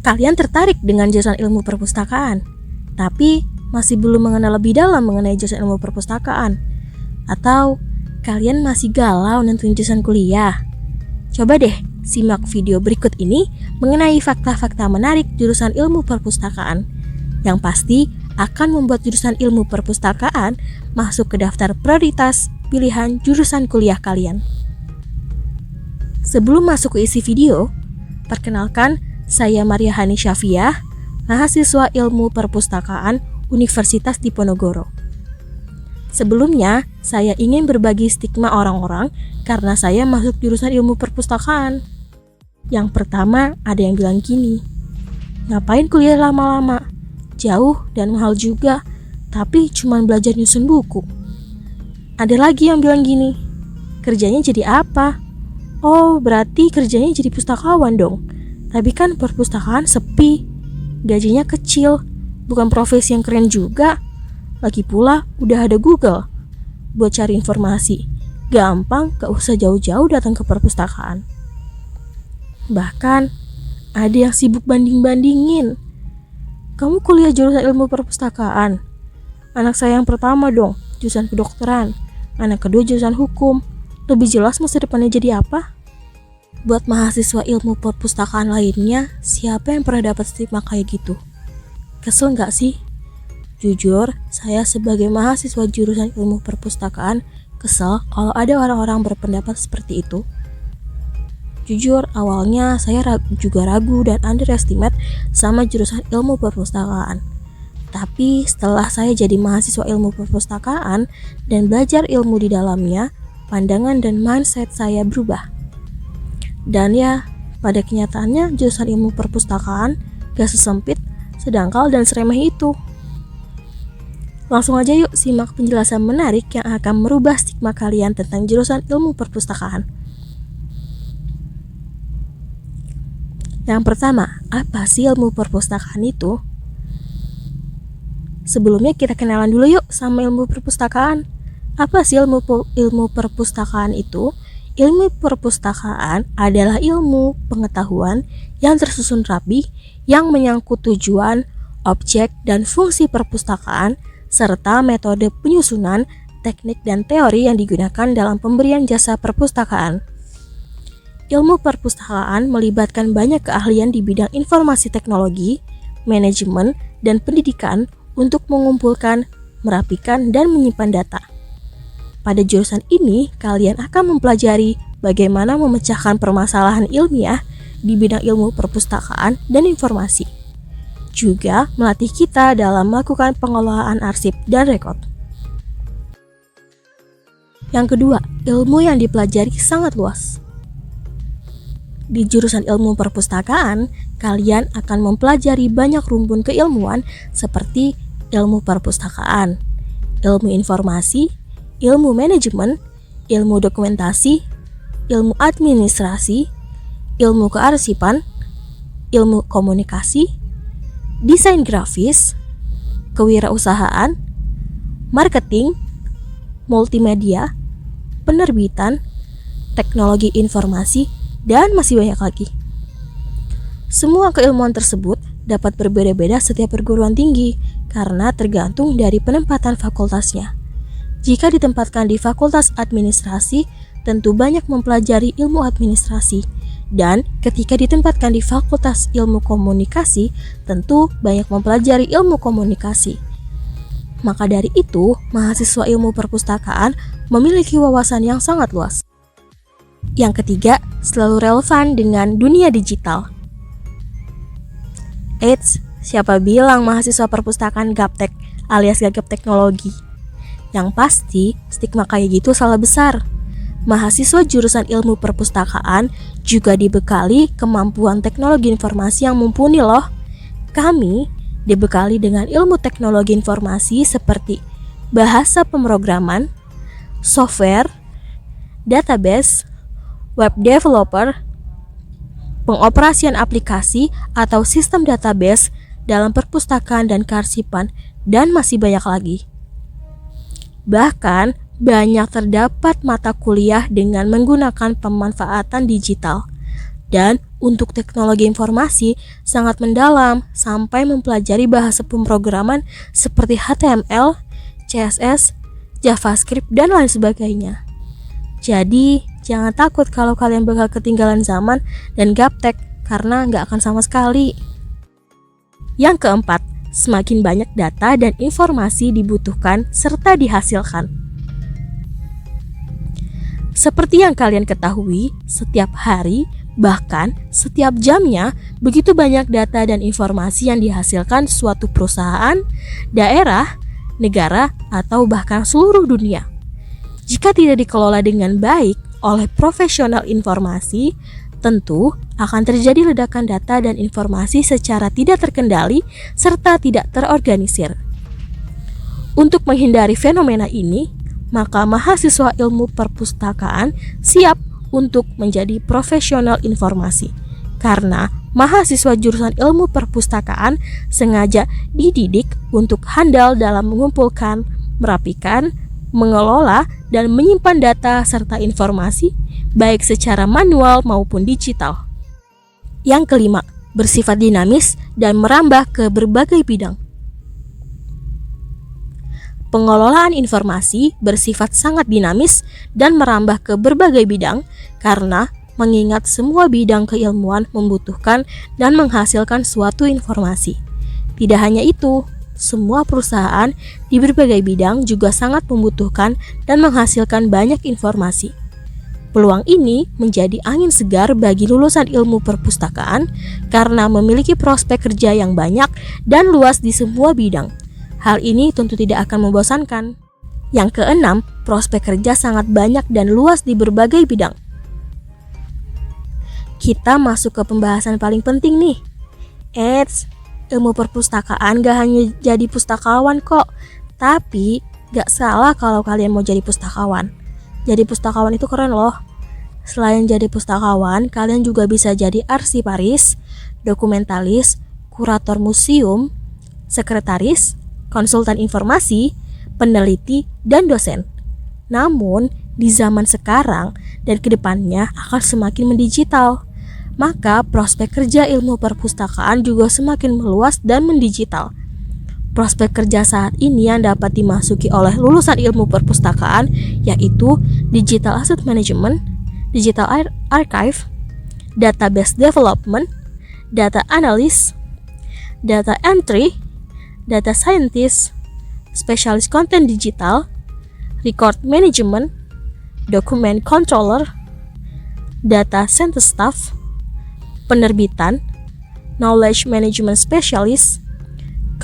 Kalian tertarik dengan jurusan ilmu perpustakaan, tapi masih belum mengenal lebih dalam mengenai jurusan ilmu perpustakaan? Atau kalian masih galau nentuin jurusan kuliah? Coba deh simak video berikut ini mengenai fakta-fakta menarik jurusan ilmu perpustakaan yang pasti akan membuat jurusan ilmu perpustakaan masuk ke daftar prioritas pilihan jurusan kuliah kalian. Sebelum masuk ke isi video, perkenalkan, saya Maria Hani Syafiah, mahasiswa ilmu perpustakaan Universitas Diponegoro. Sebelumnya, saya ingin berbagi stigma orang-orang karena saya masuk jurusan ilmu perpustakaan. Yang pertama, ada yang bilang gini, ngapain kuliah lama-lama? Jauh dan mahal juga, tapi cuma belajar nyusun buku. Ada lagi yang bilang gini, kerjanya jadi apa? Oh, berarti kerjanya jadi pustakawan dong. Tapi kan perpustakaan sepi, gajinya kecil, bukan profesi yang keren juga. Lagi pula udah ada Google buat cari informasi. Gampang, gak usah jauh-jauh datang ke perpustakaan. Bahkan ada yang sibuk banding-bandingin. Kamu kuliah jurusan ilmu perpustakaan. Anak saya yang pertama dong, jurusan kedokteran. Anak kedua jurusan hukum. Lebih jelas masa depannya jadi apa? Buat mahasiswa ilmu perpustakaan lainnya, siapa yang pernah dapat stigma kayak gitu? Kesel gak sih? Jujur, saya sebagai mahasiswa jurusan ilmu perpustakaan kesel kalau ada orang-orang berpendapat seperti itu. Jujur, awalnya saya juga ragu dan underestimate sama jurusan ilmu perpustakaan. Tapi setelah saya jadi mahasiswa ilmu perpustakaan dan belajar ilmu di dalamnya, pandangan dan mindset saya berubah. Dan ya, pada kenyataannya jurusan ilmu perpustakaan gak sesempit, sedangkal dan seremeh itu. Langsung aja yuk simak penjelasan menarik yang akan merubah stigma kalian tentang jurusan ilmu perpustakaan. Yang pertama, apa sih ilmu perpustakaan itu? Sebelumnya kita kenalan dulu yuk sama ilmu perpustakaan. Apa sih ilmu perpustakaan itu? Ilmu perpustakaan adalah ilmu pengetahuan yang tersusun rapi yang menyangkut tujuan, objek, dan fungsi perpustakaan serta metode penyusunan, teknik, dan teori yang digunakan dalam pemberian jasa perpustakaan. Ilmu perpustakaan melibatkan banyak keahlian di bidang informasi teknologi, manajemen, dan pendidikan untuk mengumpulkan, merapikan, dan menyimpan data. Pada jurusan ini, kalian akan mempelajari bagaimana memecahkan permasalahan ilmiah di bidang ilmu perpustakaan dan informasi. Juga melatih kita dalam melakukan pengelolaan arsip dan rekod. Yang kedua, ilmu yang dipelajari sangat luas. Di jurusan ilmu perpustakaan, kalian akan mempelajari banyak rumpun keilmuan seperti ilmu perpustakaan, ilmu informasi, ilmu manajemen, ilmu dokumentasi, ilmu administrasi, ilmu kearsipan, ilmu komunikasi, desain grafis, kewirausahaan, marketing, multimedia, penerbitan, teknologi informasi, dan masih banyak lagi. Semua keilmuan tersebut dapat berbeda-beda setiap perguruan tinggi karena tergantung dari penempatan fakultasnya. Jika ditempatkan di Fakultas Administrasi, tentu banyak mempelajari ilmu administrasi. Dan ketika ditempatkan di Fakultas Ilmu Komunikasi, tentu banyak mempelajari ilmu komunikasi. Maka dari itu, mahasiswa ilmu perpustakaan memiliki wawasan yang sangat luas. Yang ketiga, selalu relevan dengan dunia digital. Eits, siapa bilang mahasiswa perpustakaan gaptek alias gagap teknologi? Yang pasti, stigma kayak gitu salah besar. Mahasiswa jurusan ilmu perpustakaan juga dibekali kemampuan teknologi informasi yang mumpuni loh. Kami dibekali dengan ilmu teknologi informasi seperti bahasa pemrograman, software, database, web developer, pengoperasian aplikasi atau sistem database dalam perpustakaan dan kearsipan, dan masih banyak lagi. Bahkan, banyak terdapat mata kuliah dengan menggunakan pemanfaatan digital. Dan untuk teknologi informasi sangat mendalam sampai mempelajari bahasa pemrograman seperti HTML, CSS, JavaScript, dan lain sebagainya. Jadi, jangan takut kalau kalian bakal ketinggalan zaman dan gaptek karena nggak akan sama sekali. Yang keempat, semakin banyak data dan informasi dibutuhkan serta dihasilkan. Seperti yang kalian ketahui, setiap hari bahkan setiap jamnya begitu banyak data dan informasi yang dihasilkan suatu perusahaan, daerah, negara, atau bahkan seluruh dunia. Jika tidak dikelola dengan baik oleh profesional informasi, tentu akan terjadi ledakan data dan informasi secara tidak terkendali serta tidak terorganisir. Untuk menghindari fenomena ini, maka mahasiswa ilmu perpustakaan siap untuk menjadi profesional informasi, karena mahasiswa jurusan ilmu perpustakaan sengaja dididik untuk handal dalam mengumpulkan, merapikan, mengelola, dan menyimpan data serta informasi baik secara manual maupun digital. Yang kelima, bersifat dinamis dan merambah ke berbagai bidang. Pengelolaan informasi bersifat sangat dinamis dan merambah ke berbagai bidang karena mengingat semua bidang keilmuan membutuhkan dan menghasilkan suatu informasi. Tidak hanya itu, semua perusahaan di berbagai bidang juga sangat membutuhkan dan menghasilkan banyak informasi. Peluang ini menjadi angin segar bagi lulusan ilmu perpustakaan karena memiliki prospek kerja yang banyak dan luas di semua bidang. Hal ini tentu tidak akan membosankan. Yang keenam, prospek kerja sangat banyak dan luas di berbagai bidang. Kita masuk ke pembahasan paling penting nih. Ilmu perpustakaan gak hanya jadi pustakawan kok, tapi gak salah kalau kalian mau jadi pustakawan. Jadi pustakawan itu keren loh. Selain jadi pustakawan, kalian juga bisa jadi arsiparis, dokumentalis, kurator museum, sekretaris, konsultan informasi, peneliti, dan dosen. Namun, di zaman sekarang dan kedepannya akan semakin mendigital. Maka, prospek kerja ilmu perpustakaan juga semakin meluas dan mendigital. Prospek kerja saat ini yang dapat dimasuki oleh lulusan ilmu perpustakaan yaitu Digital Asset Management, Digital Archive, Database Development, Data Analyst, Data Entry, Data Scientist, Spesialis Konten Digital, Record Management, Document Controller, Data Center Staff, Penerbitan, Knowledge Management Specialist,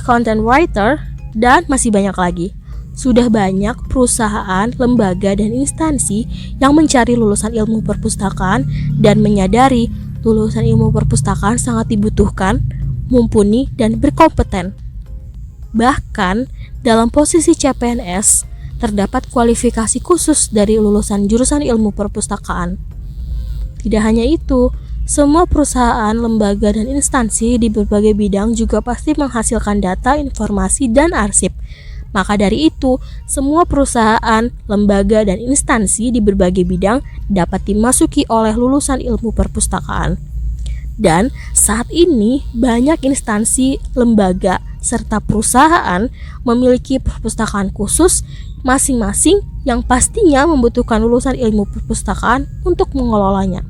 Content Writer, dan masih banyak lagi. Sudah banyak perusahaan, lembaga, dan instansi yang mencari lulusan ilmu perpustakaan dan menyadari lulusan ilmu perpustakaan sangat dibutuhkan, mumpuni, dan berkompeten. Bahkan, dalam posisi CPNS, terdapat kualifikasi khusus dari lulusan jurusan ilmu perpustakaan. Tidak hanya itu, semua perusahaan, lembaga, dan instansi di berbagai bidang juga pasti menghasilkan data, informasi, dan arsip. Maka dari itu, semua perusahaan, lembaga, dan instansi di berbagai bidang dapat dimasuki oleh lulusan ilmu perpustakaan. Dan saat ini banyak instansi, lembaga, serta perusahaan memiliki perpustakaan khusus masing-masing yang pastinya membutuhkan lulusan ilmu perpustakaan untuk mengelolanya.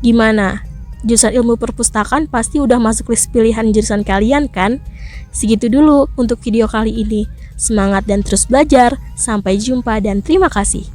Gimana? Jurusan ilmu perpustakaan pasti udah masuk list pilihan jurusan kalian kan? Segitu dulu untuk video kali ini. Semangat dan terus belajar. Sampai jumpa dan terima kasih.